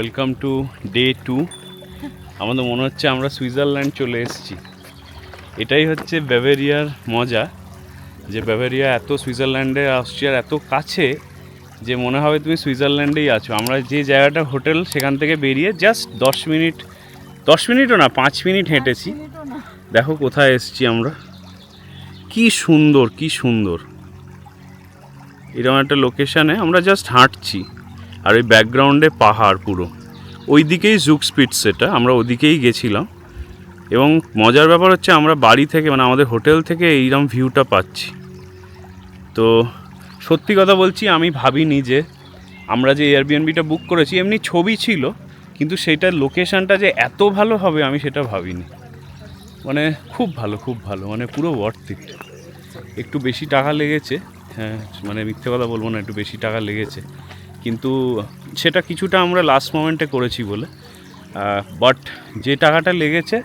Welcome to day 2। আমাদের মনে হচ্ছে আমরা সুইজারল্যান্ড চলে এসেছি। এটাই হচ্ছে বাভেরিয়ার মজা, যে বাভেরিয়া এত সুইজারল্যান্ডে অস্ট্রিয়ার এত কাছে যে মনে হবে তুমি সুইজারল্যান্ডেই আছো। আমরা যে জায়গাটা হোটেল সেখান থেকে বেরিয়ে জাস্ট 10 মিনিটও না 5 মিনিট হেঁটেছি। দেখো কোথায় এসেছি আমরা, কি সুন্দর কি সুন্দর। এরকম একটা লোকেশানে আমরা জাস্ট হাঁটছি, আর ওই ব্যাকগ্রাউন্ডে পাহাড় পুরো। ওই দিকেই জুগস্পিটস, সেটা আমরা ওদিকেই গেছিলাম। এবং মজার ব্যাপার হচ্ছে আমরা বাড়ি থেকে মানে আমাদের হোটেল থেকে এইরকম ভিউটা পাচ্ছি। তো সত্যি কথা বলছি, আমি ভাবিনি যে আমরা যে এয়ারবিএনবিটা বুক করেছি, এমনি ছবি ছিল কিন্তু সেইটার লোকেশানটা যে এত ভালো হবে আমি সেটা ভাবিনি। মানে খুব ভালো খুব ভালো, মানে পুরো ওয়ার্থ ইট। একটু বেশি টাকা লেগেছে, হ্যাঁ মানে মিথ্যে কথা বলবো না, একটু বেশি টাকা লেগেছে, কিন্তু সেটা কিছুটা আমরা লাস্ট মোমেন্টে করেছি বলে। বাট যে টাকাটা লেগেছে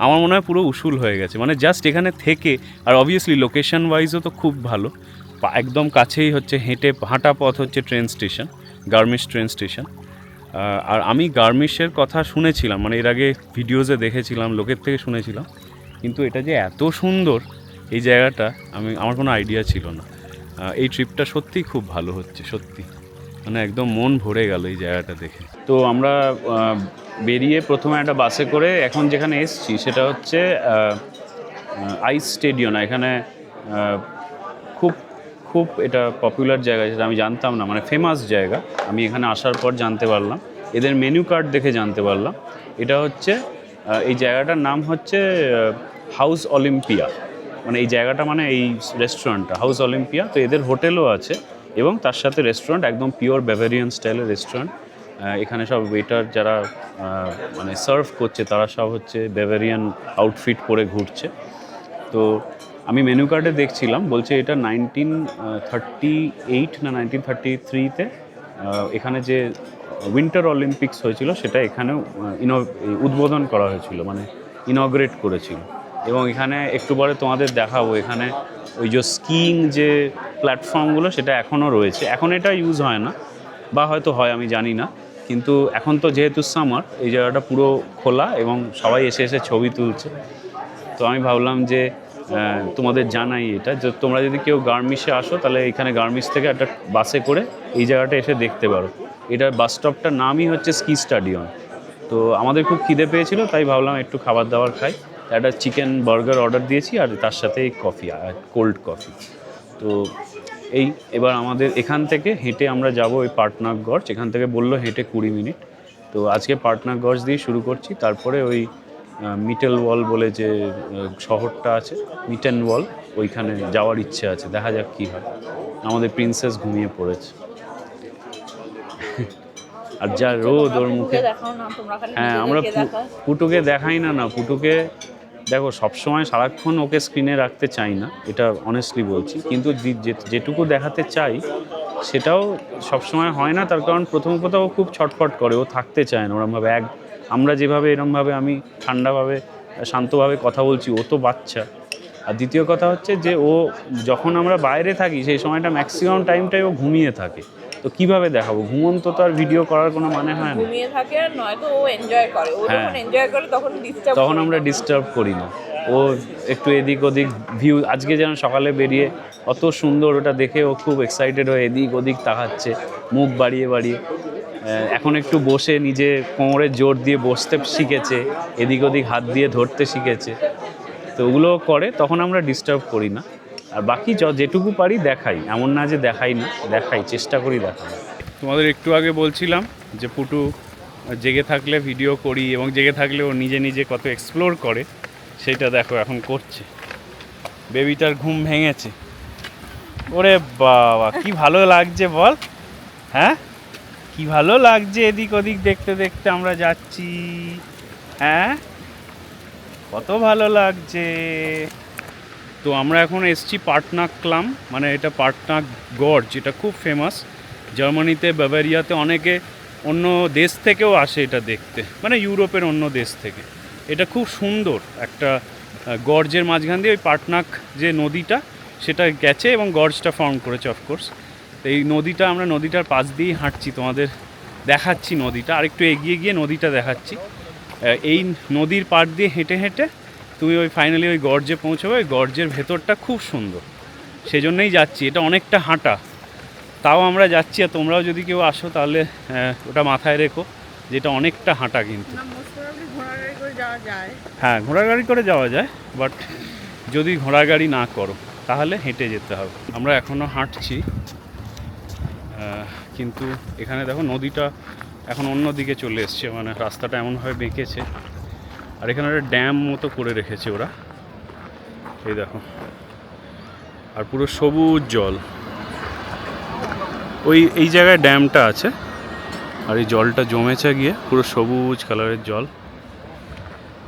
আমার মনে হয় পুরো উসুল হয়ে গেছে। মানে জাস্ট এখানে থেকে, আর অবভিয়াসলি লোকেশন ওয়াইজও তো খুব ভালো, একদম কাছেই হচ্ছে, হাঁটা পথ হচ্ছে ট্রেন স্টেশন, গার্মিশ ট্রেন স্টেশন। আর আমি গার্মিশের কথা শুনেছিলাম, মানে এর আগে ভিডিওসে দেখেছিলাম, লোকের থেকে শুনেছিলাম, কিন্তু এটা যে এত সুন্দর এই জায়গাটা আমার কোনো আইডিয়া ছিল না। এই ট্রিপটা সত্যিই খুব ভালো হচ্ছে, সত্যি মানে একদম মন ভরে গেল এই জায়গাটা দেখে। তো আমরা বেরিয়ে প্রথমে একটা বাসে করে এখন যেখানে এসছি সেটা হচ্ছে আইস স্টেডিয়াম। এখানে খুব খুব এটা পপুলার জায়গা, যেটা আমি জানতাম না, মানে ফেমাস জায়গা। আমি এখানে আসার পর জানতে পারলাম, এদের মেনু কার্ড দেখে জানতে পারলাম। এটা হচ্ছে এই জায়গাটার নাম হচ্ছে হাউস অলিম্পিয়া। মানে এই জায়গাটা মানে এই রেস্টুরেন্টটা হাউস অলিম্পিয়া। তো এদের হোটেলও আছে এবং তার সাথে রেস্টুরেন্ট, একদম পিওর বাভেরিয়ান স্টাইলের রেস্টুরেন্ট। এখানে সব ওয়েটার যারা মানে সার্ভ করছে তারা সব হচ্ছে বাভেরিয়ান আউটফিট পরে ঘুরছে। তো আমি মেনু কার্ডে দেখছিলাম, বলছে এটা 1938 না 1933-তে এখানে যে উইন্টার অলিম্পিক্স হয়েছিল সেটা এখানে উদ্বোধন করা হয়েছিল, মানে ইনগ্রেট করেছিল। এবং এখানে একটু পরে তোমাদের দেখাবো, এখানে ওই যে স্কিইং যে প্ল্যাটফর্মগুলো সেটা এখনও রয়েছে। এখন এটা ইউজ হয় না, বা হয়তো হয় আমি জানি না, কিন্তু এখন তো যেহেতু সামার এই জায়গাটা পুরো খোলা এবং সবাই এসে এসে ছবি তুলছে। তো আমি ভাবলাম যে তোমাদের জানাই এটা, যে তোমরা যদি কেউ গার্মিশে আসো তাহলে এখানে গার্মিশ থেকে একটা বাসে করে এই জায়গাটা এসে দেখতে পারো। এটার বাস স্টপটার নামই হচ্ছে স্কি স্টেডিয়াম। তো আমাদের খুব খিদে পেয়েছিল, তাই ভাবলাম একটু খাবার দাবার খাই। একটা চিকেন বার্গার অর্ডার দিয়েছি আর তার সাথে কফি, কোল্ড কফি। তো এবার আমাদের এখান থেকে হেঁটে আমরা যাব ওই পাটনাগড়। এখান থেকে বললো হেঁটে 20 মিনিট। তো আজকে পাটনাগড় দিয়ে শুরু করছি, তারপরে ওই মিটেল ওয়াল বলে যে শহরটা আছে, মিটেন ওয়াল, ওইখানে যাওয়ার ইচ্ছে আছে। দেখা যাক কী হয়। আমাদের প্রিন্সেস ঘুমিয়ে পড়েছে আর যা রোদ ওর মুখে। হ্যাঁ, আমরা পুটুকে দেখাই না, পুটুকে দেখো সবসময় সারাক্ষণ ওকে স্ক্রিনে রাখতে চাই না, এটা অনেস্টলি বলছি, কিন্তু যেটুকু দেখাতে চাই সেটাও সবসময় হয় না। তার কারণ প্রথম ও খুব ছটফট করে, ও থাকতে চায় না ওরমভাবে। আমরা যেভাবে এরমভাবে আমি ঠান্ডাভাবে শান্তভাবে কথা বলছি, ও তো বাচ্চা। আর দ্বিতীয় কথা হচ্ছে যে ও যখন আমরা বাইরে থাকি সেই সময়টা ম্যাক্সিমাম টাইমটাই ও ঘুমিয়ে থাকে। তো কিভাবে দেখাবো? ঘুমন্ত তো আর ভিডিও করার কোনো মানে হয় না। ঘুমিয়ে থাকে আর নয়তো ও এনজয় করে। ও যখন এনজয় করে তখন আমরা ডিস্টার্ব করি না। ও একটু এদিক ওদিক ভিউ, আজকে যেন সকালে বেরিয়ে অত সুন্দর ওটা দেখে ও খুব এক্সাইটেড হয়ে এদিক ওদিক তাকাচ্ছে, মুখ বাড়িয়ে বাড়িয়ে। এখন একটু বসে নিজে কোমরে জোর দিয়ে বসতে শিখেছে, এদিক ওদিক হাত দিয়ে ধরতে শিখেছে। তো ওগুলো করে, তখন আমরা ডিস্টার্ব করি না। আর বাকি যেটুকু পারি দেখাই, এমন না যে দেখাই না, দেখাই, চেষ্টা করি দেখাই। তোমাদের একটু আগে বলছিলাম যে পুটু জেগে থাকলে ভিডিও করি, এবং জেগে থাকলে ও নিজে নিজে কত এক্সপ্লোর করে সেটা দেখো এখন করছে। বেবিটার ঘুম ভেঙেছে। ওরে বাবা কি ভালো লাগছে বল, হ্যাঁ কি ভালো লাগছে এদিক ওদিক দেখতে দেখতে আমরা যাচ্ছি। হ্যাঁ কত ভালো লাগছে। তো আমরা এখন এসছি পাটনাক্লাম, মানে এটা পাটনাগড়, যেটা খুব ফেমাস জার্মানিতে, বাভারিয়াতে। অনেকে অন্য দেশ থেকেও আসে এটা দেখতে, মানে ইউরোপের অন্য দেশ থেকে। এটা খুব সুন্দর একটা গর্জের মাঝখান দিয়ে ওই পাটনাক যে নদীটা সেটা গেছে এবং গর্জটা ফর্ম করেছে অফকোর্স। তো এই নদীটা, আমরা নদীটার পাশ দিয়েই হাঁটছি, তোমাদের দেখাচ্ছি নদীটা, আরেকটু এগিয়ে গিয়ে নদীটা দেখাচ্ছি। এই নদীর পাড় দিয়ে হেঁটে হেঁটে তুমি ওই ফাইনালি ওই গর্জে পৌঁছবে। ওই গর্জের ভেতরটা খুব সুন্দর, সেজন্যই যাচ্ছি। এটা অনেকটা হাঁটা, তাও আমরা যাচ্ছি। আর তোমরাও যদি কেউ আসো তাহলে ওটা মাথায় রেখো, যেটা অনেকটা হাঁটা কিন্তু। হ্যাঁ, ঘোড়া গাড়ি করে যাওয়া যায়, বাট যদি ঘোড়া গাড়ি না করো তাহলে হেঁটে যেতে হবে। আমরা এখনও হাঁটছি, কিন্তু এখানে দেখো নদীটা এখন অন্য দিকে চলে এসছে, মানে রাস্তাটা এমনভাবে বেঁকেছে। আর এখানে একটা ড্যাম মতো করে রেখেছে ওরা, এই দেখো। আর পুরো সবুজ জল, এই জায়গায় ড্যামটা আছে, আর এই জলটা জমেছে গিয়ে পুরো সবুজ কালারের জল।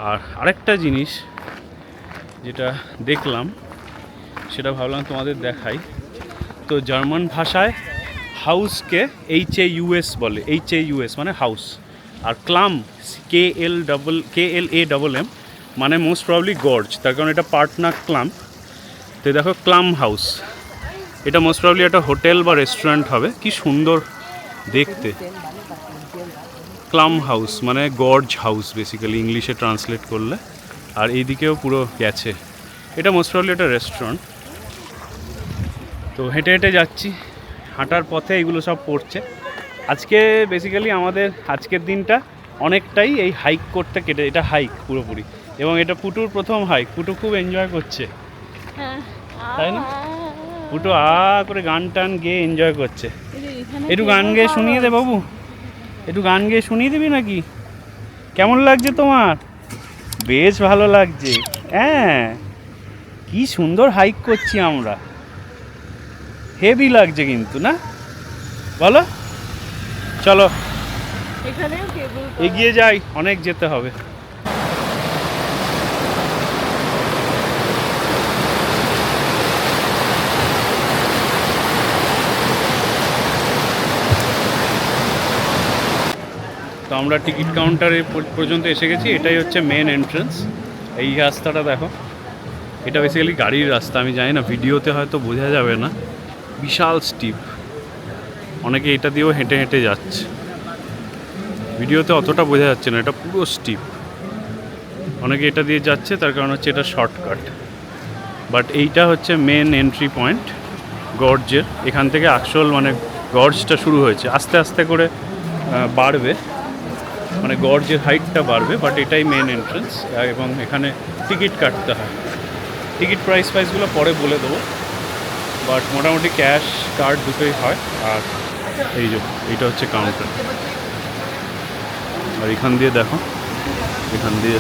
আর আরেকটা জিনিস যেটা দেখলাম, সেটা ভাবলাম তোমাদের দেখাই। তো জার্মান ভাষায় হাউসকে HAUS বলে, HAUS মানে হাউস। আর ক্লাম KLAMM মানে মোস্ট প্রবলি গর্জ, তার কারণ এটা পার্টনা ক্লাম। তো দেখো ক্লাম হাউস, এটা মোস্ট প্রবলি একটা হোটেল বা রেস্টুরেন্ট হবে। কি সুন্দর দেখতে। ক্লাম হাউস মানে গর্জ হাউস বেসিক্যালি ইংলিশে ট্রান্সলেট করলে। আর এইদিকেও পুরো গেছে, এটা মোস্ট প্রবলি একটা রেস্টুরেন্ট। তো হেঁটে হেঁটে যাচ্ছি, হাঁটার পথে এগুলো সব পড়ছে। আজকে বেসিক্যালি আমাদের আজকের দিনটা অনেকটাই এই হাইক করতে কেটে, এটা হাইক পুরোপুরি। এবং এটা পুটুর প্রথম হাইক, পুটু খুব এনজয় করছে, তাই না? পুটু করে গান টান গেয়ে এনজয় করছে। একটু গান গেয়ে শুনিয়ে দে বাবু, একটু গান গেয়ে শুনিয়ে দিবি নাকি? কেমন লাগছে তোমার? বেশ ভালো লাগছে। হ্যাঁ, কি সুন্দর হাইক করছি আমরা, হেভি লাগছে কিন্তু, না বলো? চলো এগিয়ে যাই, অনেক যেতে হবে। তো আমরা টিকিট কাউন্টারে পর্যন্ত এসে গেছি। এটাই হচ্ছে মেন এন্ট্রান্স। এই রাস্তাটা দেখো, এটা বেসিক্যালি গাড়ির রাস্তা। আমি জানি না, ভিডিওতে হয়তো বোঝা যাবে না, বিশাল স্টিপ। অনেকে এটা দিয়েও হেঁটে হেঁটে যাচ্ছে, ভিডিওতে অতটা বোঝা যাচ্ছে না, এটা পুরো স্টিপ। অনেকে এটা দিয়ে যাচ্ছে, তার কারণ হচ্ছে এটা শর্টকাট। বাট এইটা হচ্ছে মেন এন্ট্রি পয়েন্ট গর্জের। এখান থেকে আসল মানে গর্জটা শুরু হয়েছে, আস্তে আস্তে করে বাড়বে, মানে গর্জের হাইটটা বাড়বে। বাট এটাই মেন এন্ট্রান্স, এবং এখানে টিকিট কাটতে হয়। টিকিট প্রাইসগুলো পরে বলে দেবো, বাট মোটামুটি ক্যাশ কার্ড দুটোই হয়। আর এইটা হচ্ছে কাউন্টার। আর এখান দিয়ে দেখো, এখান দিয়ে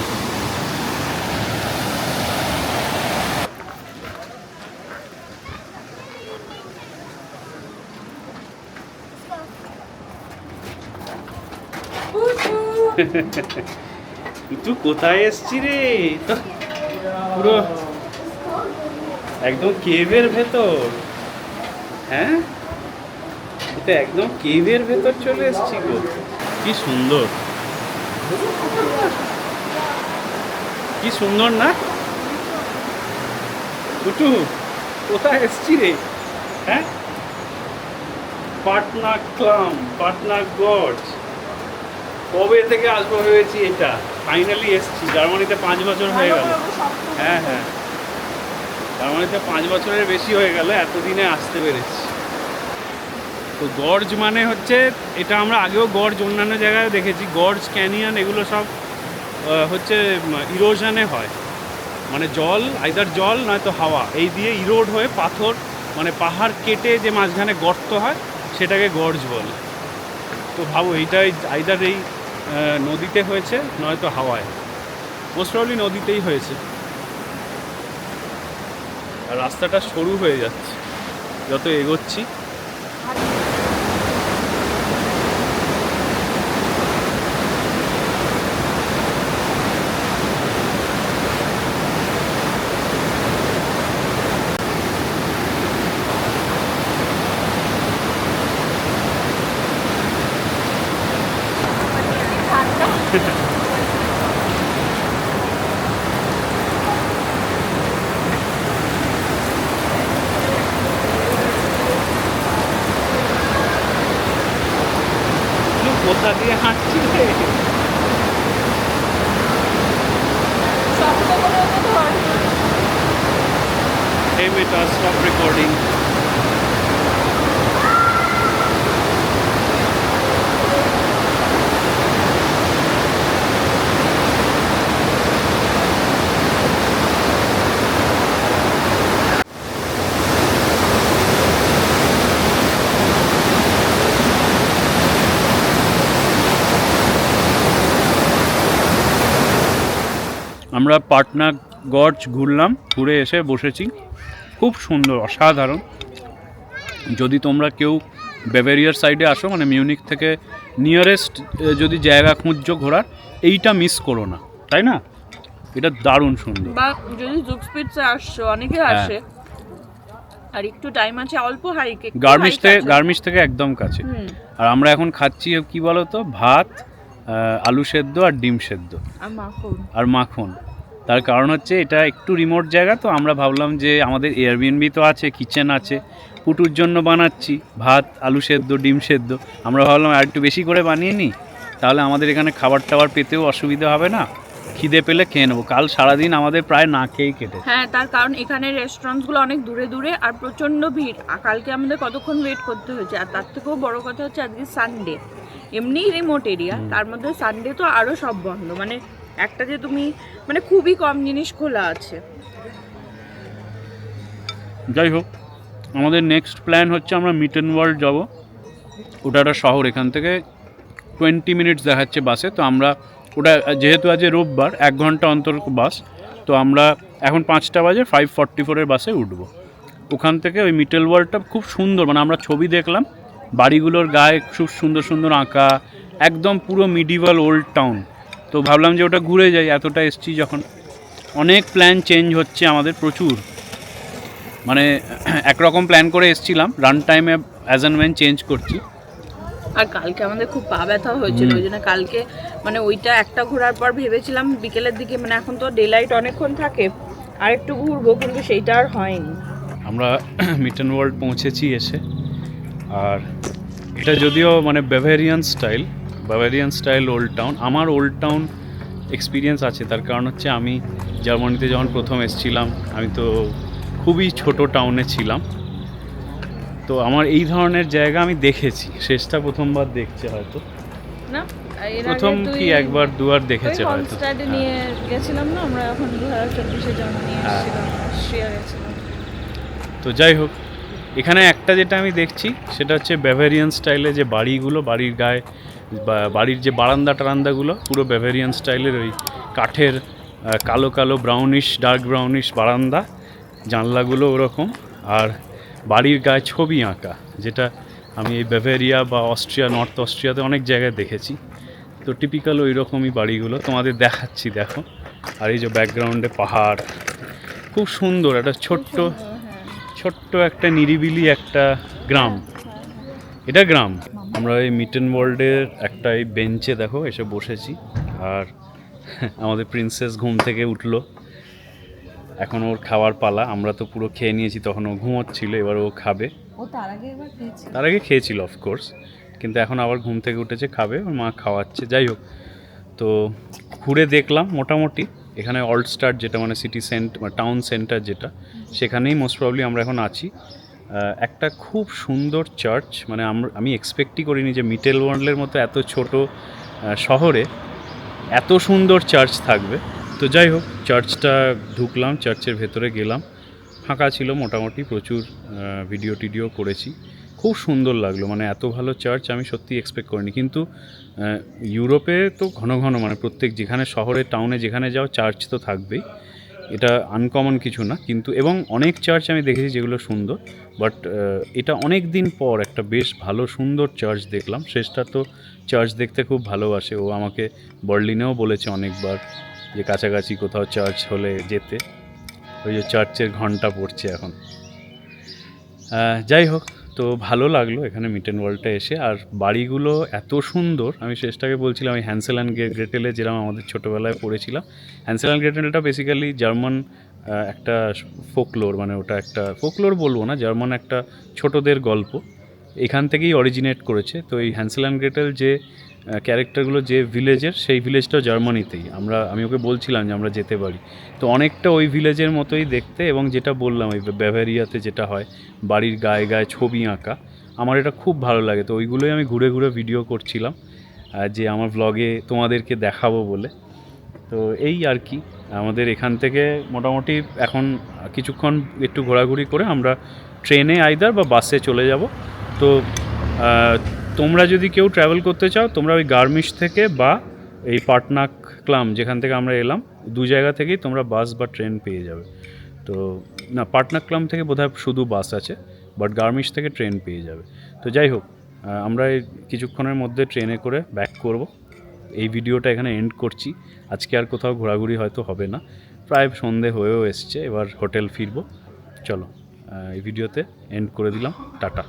তুই কোথায় এসছি রে? তো পুরো একদম কেভের ভেতর। হ্যাঁ, এটা একদম কেভের ভেতর চলে এসছি গো। কি সুন্দর, কি সুন্দর না? টুটু কোথায় এসছি রে? হ্যাঁ, পাটনা ক্লাম, পাটনা গর্জ। কবে থেকে আসবো ভেবেছি, এটা ফাইনালি এসছি। জার্মানিতে 5 বছর হয়ে গেল। হ্যাঁ হ্যাঁ, জার্মানিতে 5 বছরের বেশি হয়ে গেল, এতদিনে আসতে পেরেছি। তো গর্জ মানে হচ্ছে, এটা আমরা আগেও গর্জ অন্যান্য জায়গায় দেখেছি। গর্জ ক্যানিয়ন এগুলো সব হচ্ছে ইরোশনে হয়, মানে জল, আইদার জল নয়তো হাওয়া, এই দিয়ে ইরোড হয়ে পাথর, মানে পাহাড় কেটে যে মাঝখানে গর্ত হয় সেটাকে গর্জ বলে। তো ভাবো, এইটাই আইদার এই নদীতে হয়েছে নয়তো হাওয়ায়, মোস্ট প্রবলি নদীতেই হয়েছে। আর রাস্তাটা সরু হয়ে যাচ্ছে যত এগোচ্ছি। বেটা স্টপ রেকর্ডিং। আমরা পাটনা গর্জ ঘুরলাম, ঘুরে এসে বসেছি। খুব সুন্দর, অসাধারণ। যদি তোমরা কেউ বেভেরিয়ার সাইডে আসো, মানে মিউনিক থেকে নিয়ারেস্ট যদি জায়গা খুঁজছো ঘোরার, এইটা মিস করো না, তাই না? এটা দারুণ সুন্দর। বা যদি জুকস্পিটসে আসছো, অনেকে আসে আর একটু টাইম আছে, অল্প হাইকে গার্মিশ থেকে একদম কাছে। আর আমরা এখন খাচ্ছি কি বলো তো, ভাত, আলু সেদ্ধ আর ডিম সেদ্ধ আর মাখন। তার কারণ হচ্ছে এটা একটু রিমোট জায়গা, তো আমরা ভাবলাম যে আমাদের এয়ারবিএনবি তো আছে, কিচেন আছে, পুটুর জন্য বানাচ্ছি ভাত, আলু সেদ্ধ, ডিম সেদ্ধ। আমরা ভাবলাম আর একটু বেশি করে বানিয়ে নিই, তাহলে আমাদের এখানে খাবার টাবার পেতেও অসুবিধা হবে না, খিদে পেলে খেয়ে নেবো। কাল সারাদিন আমাদের প্রায় না খেয়েই কেটে। হ্যাঁ, তার কারণ এখানে রেস্টুরেন্টসগুলো অনেক দূরে দূরে আর প্রচণ্ড ভিড়। আর কালকে আমাদের কতক্ষণ ওয়েট করতে হয়েছে। আর তার থেকেও বড় কথা হচ্ছে আজকে সানডে, এমনিই রিমোট এরিয়া, তার মধ্যে সানডে তো আরও সব বন্ধ। মানে একটা যে তুমি মানে খুবই কম জিনিস খোলা আছে। যাই হোক, আমাদের নেক্সট প্ল্যান হচ্ছে আমরা মিটেন ওয়ার্ল্ড যাব। ওটা একটা শহর, এখান থেকে 20 মিনিটস দেখাচ্ছে বাসে। তো আমরা ওটা, যেহেতু আজ রোববার, 1 ঘন্টা অন্তর বাস, তো আমরা এখন 5টা বাজে 5:44 বাসে উঠবো। ওখান থেকে ওই মিটেল ওয়ার্ল্ডটা খুব সুন্দর, মানে আমরা ছবি দেখলাম, বাড়িগুলোর গায়ে খুব সুন্দর সুন্দর আঁকা, একদম পুরো মিডিভাল ওল্ড টাউন। তো ভাবলাম যে ওটা ঘুরে যাই, এতটা এসছি যখন। অনেক প্ল্যান চেঞ্জ হচ্ছে আমাদের, প্রচুর। মানে একরকম প্ল্যান করে এসছিলাম, রান টাইমে অ্যাজ অ্যান্ড ওয়েন চেঞ্জ করছি। আর কালকে আমাদের খুব পা ব্যথা হয়েছিল, ওই জন্য কালকে মানে ওইটা একটা ঘোরার পর ভেবেছিলাম বিকেলের দিকে, মানে এখন তো ডে লাইট অনেকক্ষণ থাকে, আর একটু ঘুরবো, কিন্তু সেইটা আর হয়নি। আমরা মিটেন ওয়ার্ল্ড পৌঁছেছি এসে। আর এটা যদিও মানে বাভারিয়ান স্টাইল ওল্ড টাউন। আমার ওল্ড টাউন এক্সপিরিয়েন্স আছে, তার কারণ হচ্ছে আমি জার্মানিতে যখন প্রথম এসেছিলাম, আমি তো খুবই ছোট টাউনে ছিলাম। তো আমার এই ধরনের জায়গা আমি দেখেছি, শেষটা প্রথমবার দেখছে হয়তো না, প্রথম কি একবার দুবার দেখেছে হয়তো। নিয়ে গেছিলাম না আমরা, এখন 2024-এ জার্মানি এসেছিলাম, অস্ট্রিয়া গেছিলাম। তো যাই হোক, এখানে একটা যেটা আমি দেখছি সেটা হচ্ছে বাভারিয়ান স্টাইলে যে বাড়িগুলো, বাড়ির গায়ে বা বাড়ির যে বারান্দা টারান্দাগুলো পুরো বাভারিয়ান স্টাইলের, ওই কাঠের কালো কালো ব্রাউনিশ, ডার্ক ব্রাউনিশ বারান্দা, জানলাগুলো ওরকম, আর বাড়ির গায়ে ছবি আঁকা, যেটা আমি এই বাভারিয়া বা অস্ট্রিয়া, নর্থ অস্ট্রিয়াতে অনেক জায়গায় দেখেছি। তো টিপিক্যাল ওই রকমই বাড়িগুলো তোমাদের দেখাচ্ছি, দেখো। আর এই যে ব্যাকগ্রাউন্ডে পাহাড়, খুব সুন্দর একটা ছোট্ট একটা নিরিবিলি একটা গ্রাম। এটা গ্রাম। আমরা এই মিটেন ওয়ার্ল্ডের একটা এই বেঞ্চে দেখো এসে বসেছি, আর আমাদের প্রিন্সেস ঘুম থেকে উঠলো, এখন ওর খাওয়ার পালা। আমরা তো পুরো খেয়ে নিয়েছি, তখন ও ঘুমোচ্ছিল, এবার ও খাবে। তার আগে খেয়েছিল অফকোর্স, কিন্তু এখন আবার ঘুম থেকে উঠেছে, খাবে, ওর মা খাওয়াচ্ছে। যাই হোক, তো ঘুরে দেখলাম মোটামুটি এখানে অল্ড স্টার, যেটা মানে সিটি সেন্টার বা টাউন সেন্টার যেটা, সেখানেই মোস্ট প্রবলি আমরা এখন আছি। একটা খুব সুন্দর চার্চ, মানে আমি এক্সপেক্টই করিনি যে মিটেল ওয়ার্ল্ডের মতো এত ছোট শহরে এত সুন্দর চার্চ থাকবে। তো যাই হোক, চার্চটা ঢুকলাম, চার্চের ভেতরে গেলাম, ফাঁকা ছিল মোটামুটি, প্রচুর ভিডিও টিডিও করেছি, খুব সুন্দর লাগলো। মানে এত ভালো চার্চ আমি সত্যি এক্সপেক্ট করিনি। কিন্তু ইউরোপে তো ঘন ঘন, মানে প্রত্যেক যেখানে শহরে টাউনে যেখানে যাও চার্চ তো থাকবেই, এটা আনকমন কিছু না। কিন্তু এবং অনেক চার্চ আমি দেখেছি যেগুলো সুন্দর, বাট এটা অনেক দিন পর একটা বেশ ভালো সুন্দর চার্চ দেখলাম। শেষটা তো চার্চ দেখতে খুব ভালোবাসে, ও আমাকে বার্লিনেও বলেছে অনেকবার যে কাছাকাছি কোথাও চার্চ হলে যেতে। ওই যে চার্চের ঘন্টা পড়ছে এখন। যাই হোক, তো ভালো লাগলো এখানে মিটেন ওয়ার্ল্ডটা এসে। আর বাড়িগুলো এত সুন্দর, আমি শেষটাকে বলছিলাম ওই হ্যান্সেল অ্যান্ড গ্রেটেলে যেরকম আমাদের ছোটোবেলায় পড়েছিলাম। হ্যান্সেল অ্যান্ড গ্রেটেলটা বেসিক্যালি জার্মান একটা ফোকলোর, মানে ওটা একটা ফোকলোর বলবো না, জার্মান একটা ছোটদের গল্প, এখান থেকেই অরিজিনেট করেছে। তো এই হ্যান্সেল অ্যান্ড গ্রেটেল যে ক্যারেক্টারগুলো যে ভিলেজের, সেই ভিলেজটাও জার্মানিতেই। আমি ওকে বলছিলাম যে আমরা যেতে পারি, তো অনেকটা ওই ভিলেজের মতোই দেখতে। এবং যেটা বললাম ওই ব্যাভারিয়াতে যেটা হয় বাড়ির গায়ে গায়ে ছবি আঁকা, আমার এটা খুব ভালো লাগে। তো ওইগুলোই আমি ঘুরে ঘুরে ভিডিও করছিলাম যে আমার ব্লগে তোমাদেরকে দেখাবো বলে। তো এই আর কি, আমাদের এখান থেকে মোটামুটি এখন কিছুক্ষণ একটু ঘোরাঘুরি করে আমরা ট্রেনে আইদার বা বাসে চলে যাব। তো তোমরা যদি কেউ ট্রাভেল করতে চাও, তোমরা ওই গার্মিশ থেকে বা এই পাটনাক্লাম যেখান থেকে আমরা এলাম, দু জায়গা থেকেই তোমরা বাস বা ট্রেন পেয়ে যাবে। তো না, পাটনাক্লাম থেকে বোধহয় শুধু বাস আছে, বাট গার্মিশ থেকে ট্রেন পেয়ে যাবে। তো যাই হোক, আমরা এই কিছুক্ষণের মধ্যে ট্রেনে করে ব্যাক করব। এই ভিডিওটা এখানে এন্ড করছি। আজকে আর কোথাও ঘোরাঘুরি হয়তো হবে না, প্রায় সন্ধে হয়েও এসছে, এবার হোটেল ফিরবো। চলো এই ভিডিওতে এন্ড করে দিলাম, টাটা।